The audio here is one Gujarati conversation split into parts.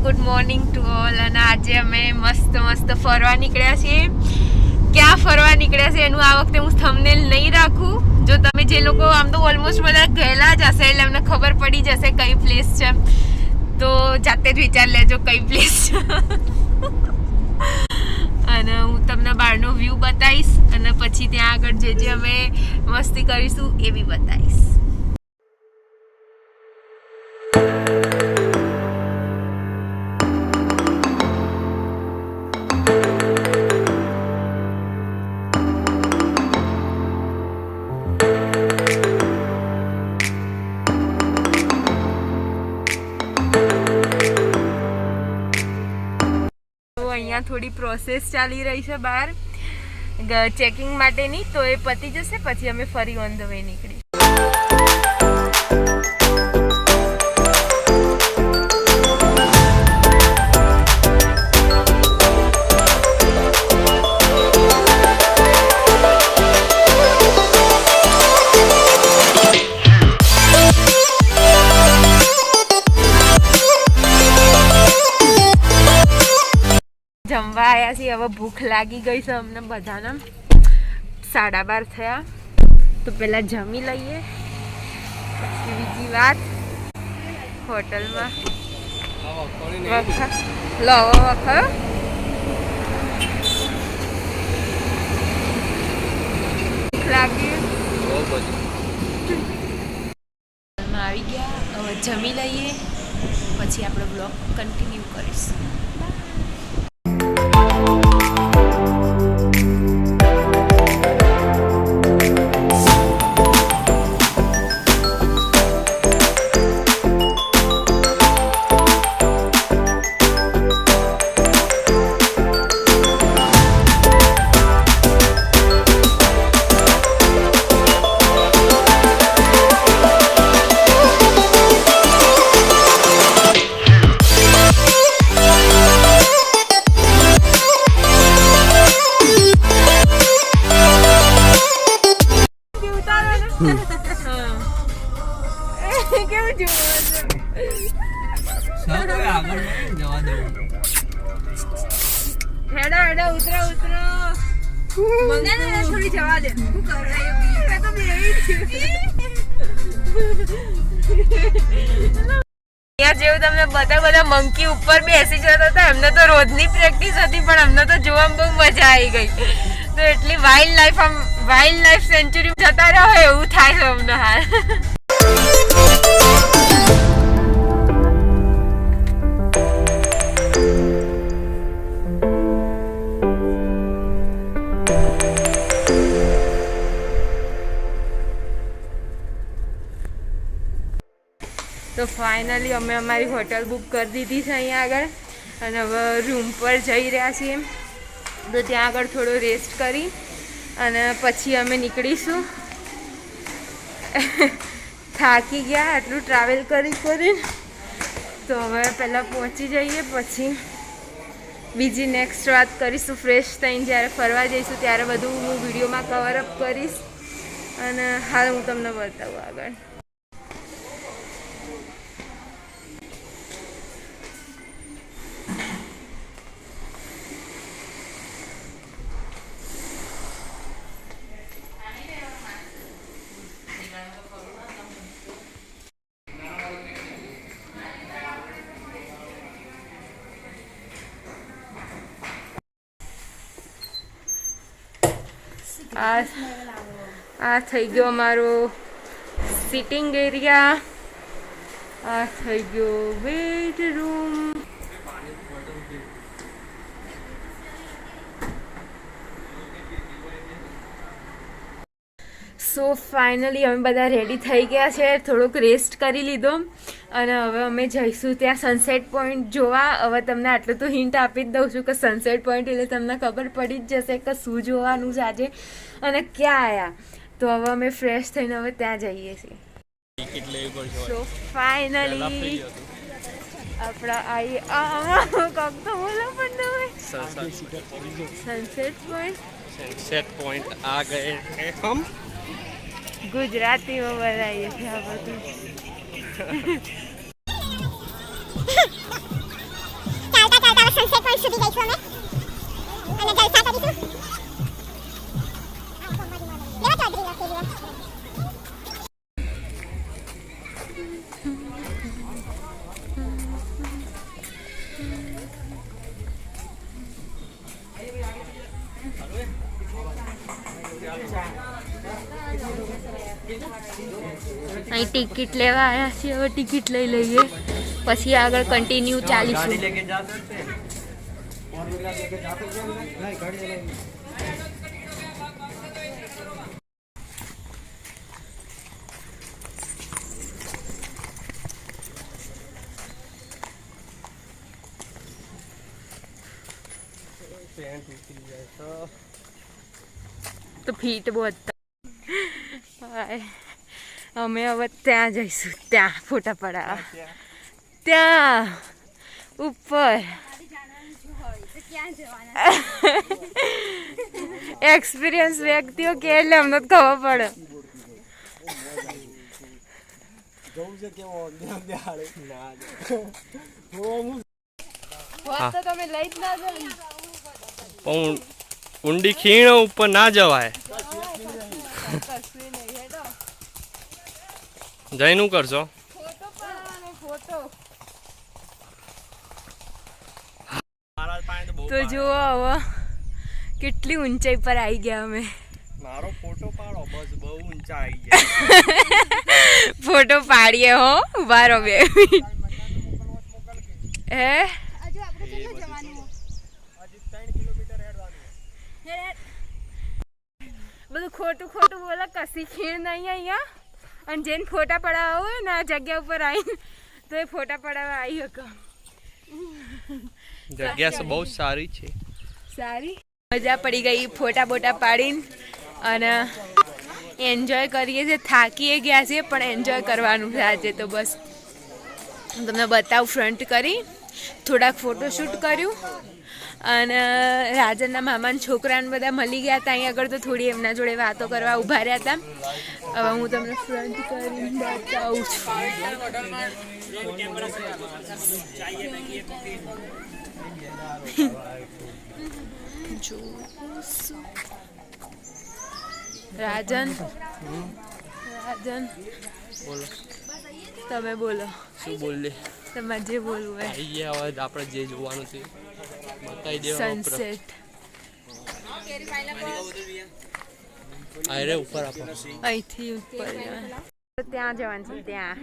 Good morning to all. અને આજે અમે મસ્ત ફરવા નીકળ્યા છીએ. ક્યાં ફરવા નીકળ્યા છે એનું આ વખતે હું થંબનેલ નહીં રાખું. જો તમે જે લોકો આમ તો ઓલમોસ્ટ બધા ગયેલા જ હશે એટલે અમને ખબર પડી જશે કઈ પ્લેસ છે, તો જાતે જ વિચાર લેજો કઈ પ્લેસ છે. અને હું તમને બહારનો વ્યૂ બતાવીશ અને પછી ત્યાં આગળ જે અમે મસ્તી કરીશું એ બી બતાવીશ. અહીંયા થોડી પ્રોસેસ ચાલી રહી છે બહાર ચેકિંગ માટેની, તો એ પતી જશે પછી અમે ફરી ઓન ધ વે નીકળી. જમવા આવ્યા છીએ, હવે ભૂખ લાગી ગઈ છે અમને બધાને. 12:30 થયા, તો પહેલા જમી લઈએ પછી બીજી વાત. હોટલમાં વખા ભૂખ લાગી આવી ગયા. હવે જમી લઈએ પછી આપણે બ્લોગ કન્ટિન્યુ કરીશું. થોડી જવા દે. જેવું તમને બધા મંકી ઉપર બેસી જતા હતા, એમને તો રોજની પ્રેક્ટિસ હતી પણ અમને તો જોવામાં બહુ મજા આવી ગઈ. તો એટલી વાઇલ્ડ લાઈફ સેન્ચુરી જતા રહો એવું થાય છે અમને હાલ. તો ફાઇનલી અમે અમારી હોટલ બુક કરી દીધી છે અહીંયા આગળ અને હવે રૂમ પર જઈ રહ્યા છીએ. તો ત્યાં આગળ થોડો રેસ્ટ કરી અને પછી અમે નીકળીશું. થાકી ગયા આટલું ટ્રાવેલ કરીને, તો હવે પહેલાં પહોંચી જઈએ પછી બીજી નેક્સ્ટ વાત કરીશું. ફ્રેશ થઈને જ્યારે ફરવા જઈશું ત્યારે બધું હું વિડીયોમાં કવરઅપ કરીશ અને હાલ હું તમને બતાવું આગળ. આ થઈ ગયો અમારો સિટિંગ એરિયા, આ થઈ ગયો બેડરૂમ. સો ફાઇનલી અમે બધા રેડી થઈ ગયા છે, થોડોક રેસ્ટ કરી લીધો અને હવે અમે જઈશું ત્યાં સનસેટ પોઈન્ટ જોવા. હવે તમને આટલું તો હિન્ટ આપી જ દઉં છું કે સનસેટ પોઈન્ટ એટલે તમને ખબર પડી જ જશે કે શું જોવાનું છે આજે અને ક્યાં આવ્યા. તો હવે અમે ફ્રેશ થઈને હવે ત્યાં જઈએ છીએ. સો ફાઇનલી આપણા કોક તો બોલો પણ सनसेट पॉइंट आ गए हैं हम. ગુજરાતી में बताइए थे आप લિફ્ટ સુધી જઈશું અમે અને જલસા કરીશું. લેવા ચૌધરી લખેલું. અહીં ટિકિટ લેવા આવ્યા છીએ, હવે ટિકિટ લઈ લઈએ પછી આગળ કન્ટિન્યુ ચાલીશું. તો ફીટ બહુ હતા. અમે હવે ત્યાં જઈશું, ત્યાં ફોટા પડાવવા, ત્યાં ઉપર. એક્સપિરિયન્સ વ્યક્તિઓ કે એટલે અમને તો ખબર પડે. તમે લઈ જ ના જાઓ. પણ ઊંડી ખીણ ઉપર ના જવાય. જઈનું કરશો તો જુઓ હવે કેટલી ઊંચાઈ પર આવી ગયા અમે. મારો ફોટો પાડો બસ, બહુ ઊંચા આવી ગયા. ફોટો પાડીએ હો, ઉભા રહો 2 મિનિટ. હે બધું ખોટું ખોટું બોલે, કશી ખીણ નહીં અહીંયા. અને જેને ફોટા પડાવવા હોય ને આ જગ્યા ઉપર આવીને તો એ ફોટા પડાવવા આવી શકો. જગ્યા બહુ સારી છે, સારી મજા પડી ગઈ ફોટા બોટા પાડીને. અને એન્જોય કરીએ છીએ, થાકીએ ગયા છીએ પણ એન્જોય કરવાનું છે આજે. તો બસ હું તમને બતાવું, ફ્રન્ટ કરી થોડાક ફોટોશૂટ કર્યું. અને રાજનના મામાના છોકરાને બધા મળી ગયા હતા અહીં આગળ, તો થોડી એમના જોડે વાતો કરવા ઊભા રહ્યા હતા. હવે હું તમને ફ્રન્ટ કરીને બતાવું છું. રાજન બોલો તમે બોલો, શું બોલે? તમારે જે બોલવું હોય. હવે આપણે જે જોવાનું છે બતાવી દેવા. સનસેટ અરે ઉપર આપો, અહીંથી ઉપર ત્યાં જવાનું છે. ત્યાં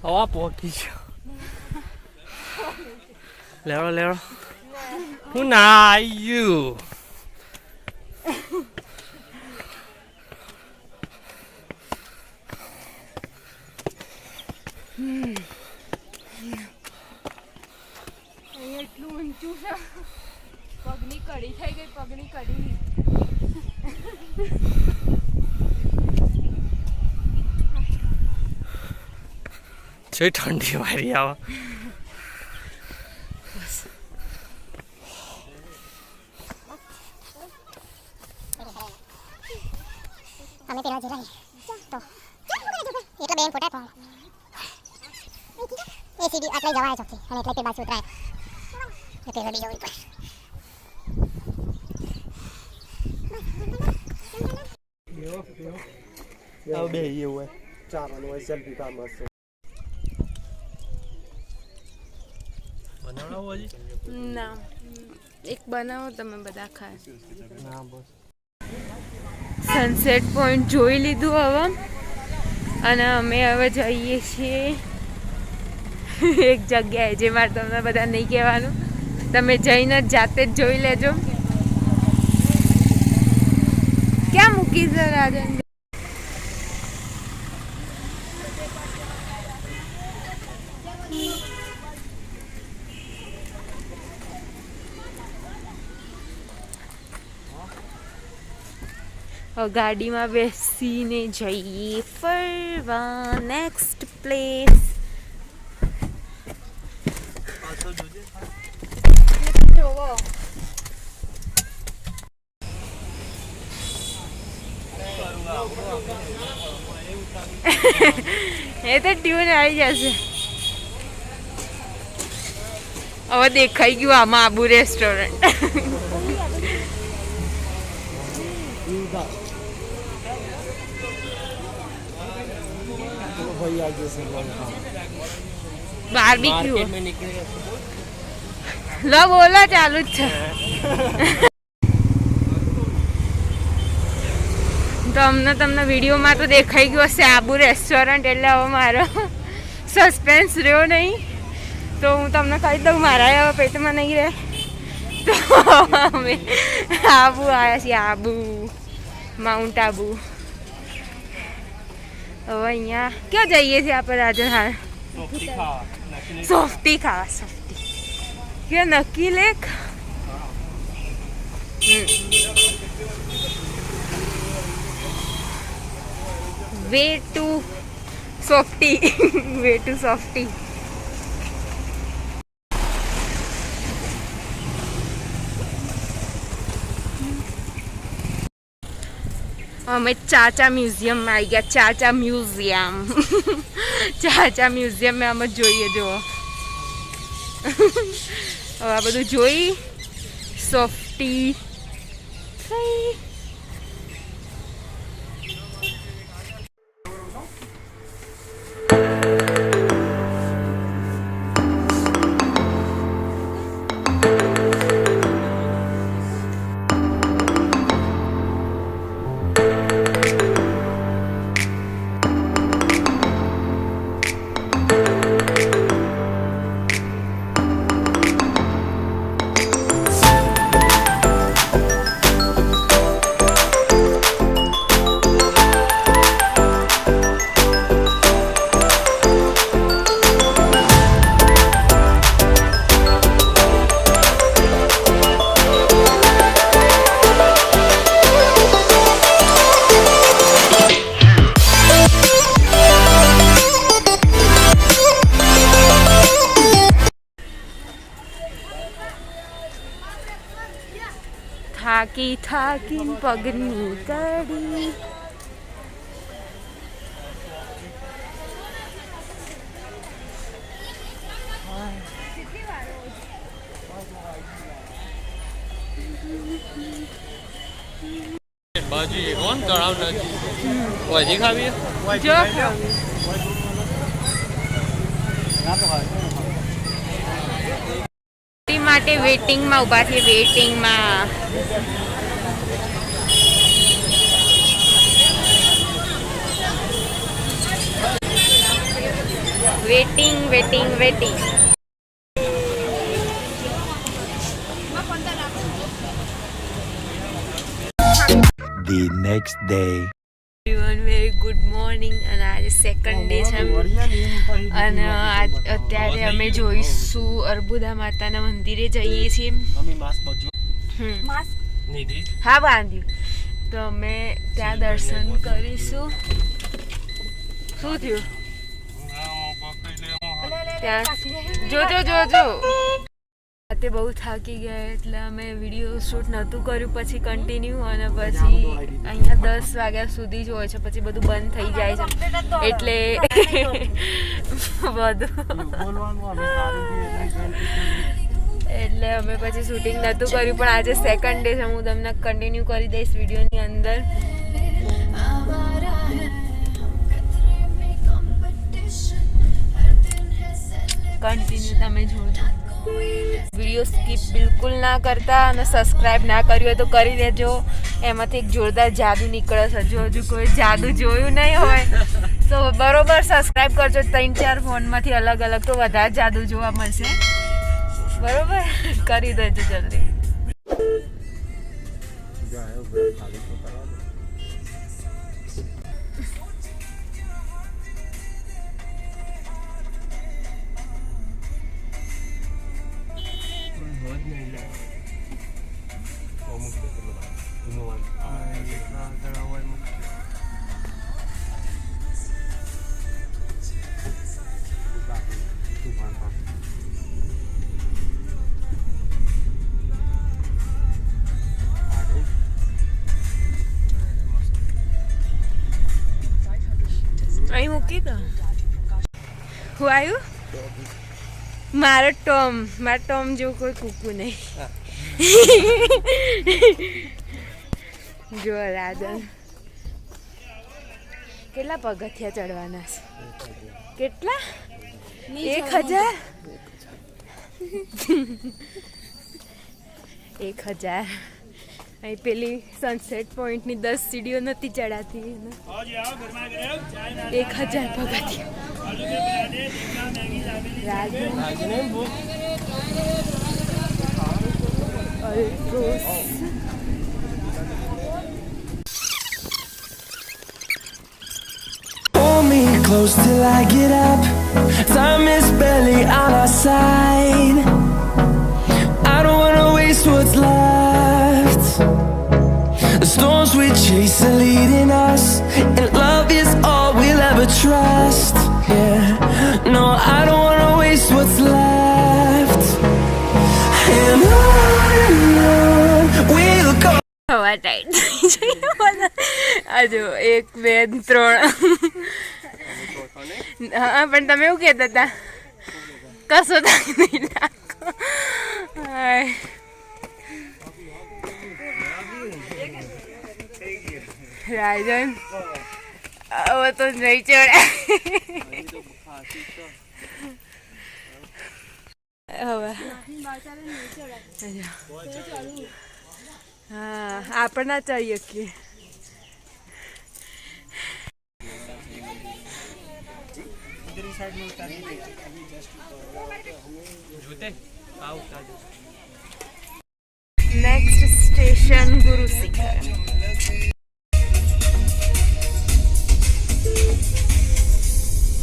હવા પોકી છે. લેવડો લેવડો હું ના આવ્યું. એટલું ઊંચું છે, પગની કડી થઈ ગઈ, પગની કડી. છે ઠંડી વારી આવે. અમે પેલા જરાય તો એટલે બેન ફોટા પાડો. એ સીડી આટલે જવાય ચોથી અને એટલે તે બાજુ ઉતરાય. પેલા લઈ જવું પડે. બે એવું હોય ચાવાનું હોય સેલ્ફી કામ હશે બનાવડાવો હજી ના એક બનાવો તમે બધા ખાય. ના બસ સનસેટ પોઈન્ટ જોઈ લીધું હવે અને અમે હવે જઈએ છીએ એક જગ્યાએ જે મારે તમને બધા નહીં કહેવાનું, તમે જઈને જ જાતે જ જોઈ લેજો. ક્યાં મૂકી છે રાજન? ગાડીમાં બેસીને જઈએ ફરવા નેક્સ્ટ પ્લેસ. જોવો એ તો ટ્યુન આવી જશે. હવે દેખાઈ ગયું આમાં આબુ રેસ્ટોરન્ટ. બાર્બીક્યુ લો બોલો ચાલુ જ છે. તો તમને વિડીયોમાં તો દેખાઈ ગયું હશે આબુ રેસ્ટોરન્ટ, એટલે હવે મારો સસ્પેન્સ રહ્યો નહીં. તો હું તમને કહી દઉં, મારા હવે પેટમાં નહીં રહે. તો અમે આબુ આવ્યા છીએ, આબુ માઉન્ટ આબુ. હવે અહીંયા ક્યાં જઈએ છીએ આપણે રાજન? હાલ સોફ્ટી ખાવા. સોફ્ટી ક્યાં નક્કી lake? Way to softy. Way to softy. અમે ચાચા મ્યુઝિયમમાં આવી ગયા. ચાચા મ્યુઝિયમ. ચાચા મ્યુઝિયમમાં અમે જોઈએ જુઓ. હવે આ બધું જોઈ સોફ્ટી થઈ. થાકી થાકીને પગની કડી. બાજુ કોણ તળાવ નથી વધી ખાવી જો માટે વેટિંગમાં ઊભા છે. વેટિંગમાં waiting. The next day. Everyone very good morning. અને આજે સેકન્ડ ડે છે અને અત્યારે અમે જોઈશું અર્બુદા માતાના મંદિરે જઈએ છીએ. હા બાંધ્યું. તો અમે ત્યાં દર્શન કરીશું. શું થયું? ત્યાં જોજો રાતે બહુ થાકી ગયા એટલે અમે વિડીયો શૂટ નહોતું કર્યું પછી કન્ટિન્યુ. અને પછી અહીંયા 10 વાગ્યા સુધી જ હોય છે, પછી બધું બંધ થઈ જાય છે એટલે બધું એટલે અમે પછી શૂટિંગ નહોતું કર્યું, પણ આજે સેકન્ડ ડે છે. હું તમને કન્ટિન્યુ કરી દઈશ વિડીયોની અંદર. કન્ટિન્યુ તમે જોજો. વિડીયો સ્કીપ બિલકુલ ના કરતા અને સબસ્ક્રાઈબ ના કર્યું હોય તો કરી દેજો. એમાંથી એક જોરદાર જાદુ નીકળે છે. જો હજુ કોઈ જાદુ જોયું નહીં હોય તો બરોબર સબસ્ક્રાઈબ કરજો. 3-4 ફોનમાંથી અલગ અલગ તો વધારે જાદુ જોવા મળશે. બરોબર, કરી દેજો જલ્દી. અહીં મૂકી દો. હું આવ્યું? મારો ટોમ જેવું કોઈ કૂકું નહીં. જો રાજન કેટલા પગથિયા ચડવાના છે? કેટલા? 1000. 1000. અહીં પેલી સનસેટ પોઈન્ટની 10 સીડીઓ નથી ચડાતી. 1000 પગથિયા. Hold me close till I get up. Time is barely on our side. I don't wanna waste what's left. The storms we chase are leading us, and love is all we'll ever trust. Yeah, no, I don't wanna waste what's left. And on we'll go. હવા ટાઈટ થઈ જાય. હજુ 1 2 3. હા, પણ તમે એવું કહેતા હતા કશો નહીં નાખો. રાજન હવે તો નહીં ચડે. હવે હા, આપણે ના ચડીએ શકીએ. નેક્સ્ટ સ્ટેશન ગુરુ શિખર.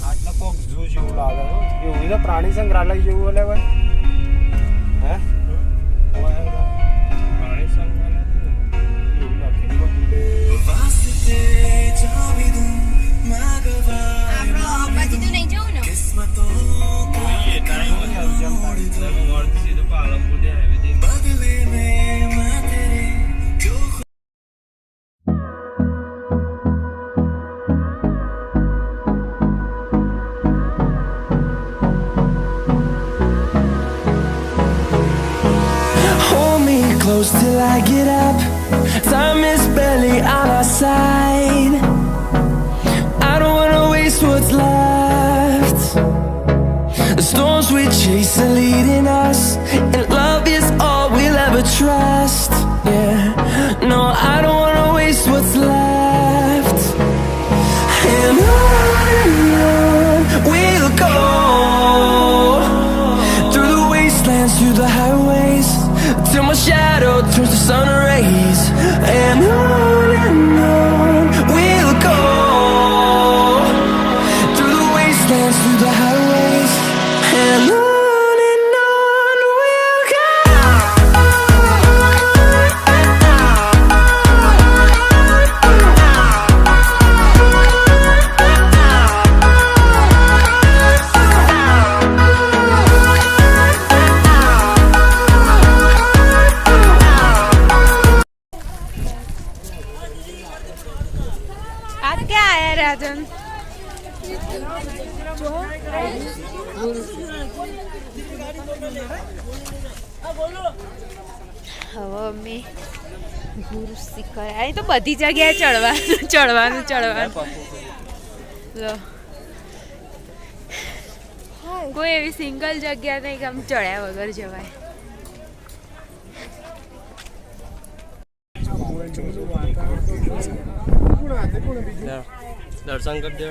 આટલા કોક ઝૂ જેવું લાગે છે. એવું તો પ્રાણી સંગ્રહાલય જેવું એટલે ભાઈ. હે પ્રાણી સંગ્રહાલય એવું લાગે. Close till I get up. Time is barely on our side. I don't wanna waste what's left. The storms we chase are leading us, and love is all we'll ever trust. Yeah, no, I don't wanna waste what's left. And on we'll go, through the wastelands, through the highways, till my shadow turns to sun rays. And on we'll go, through the wastelands, through the highways. And on we'll go. आज क्या आया राजन? હવે અમે ગુરુ શિખર અહીં તો બધી જગ્યાએ ચડવાનું લો કોઈ એવી સિંગલ જગ્યા નહીં કે આમ ચડ્યા વગર જવાય. દર્શન કરી દે.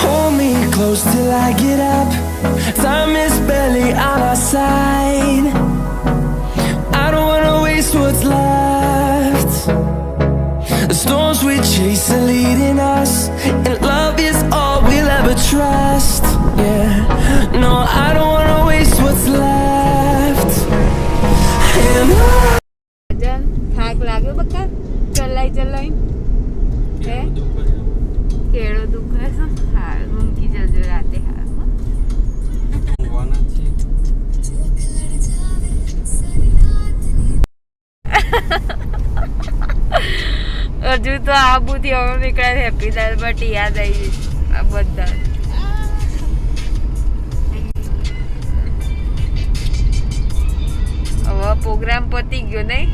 Hold me close till I get up. Time is barely on our side. I don't wanna waste what's left. The storms we chase are leading us, and love is all we'll ever trust. Yeah, no, I don't wanna waste what's left. And થાક લાગ્યો બકા ચલાઈ હે કેળો દુખે છે. હા ઊંઘી જજો રાતે. હા હજુ તો આબુથી હવે નીકળ્યા હેપી દાલ બટ યાદ આવી આ બધા. હવે પ્રોગ્રામ પતી ગયો નહીં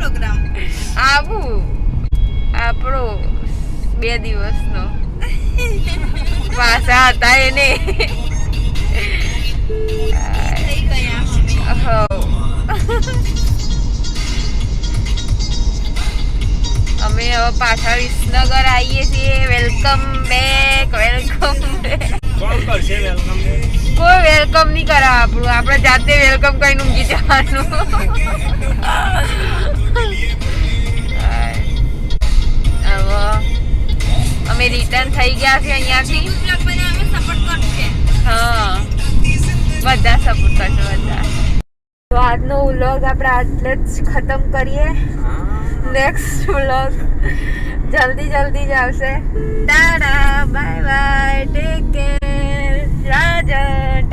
પ્રોગ્રામ આબુ આપણો 2 દિવસનો પાછા હતા એને અમે હવે પાછા વિસનગર આવીએ છીએ. Welcome back. કોણ કરશે વેલકમ? કોઈ વેલકમ નહીં કરાવે આપણું, આપણે જાતે વેલકમ કરીને ઊંઘી જવાનું. હવે અમે રિટર્ન થઈ ગયા છે અહીંયાથી. હા બધા સપોર્ટ કરશે બધા. તો આજનો વ્લોગ આપણે આટલે જ ખતમ કરીએ. નેક્સ્ટ વ્લોગ જલ્દી જ આવશે. Tata bye bye take care રાજન.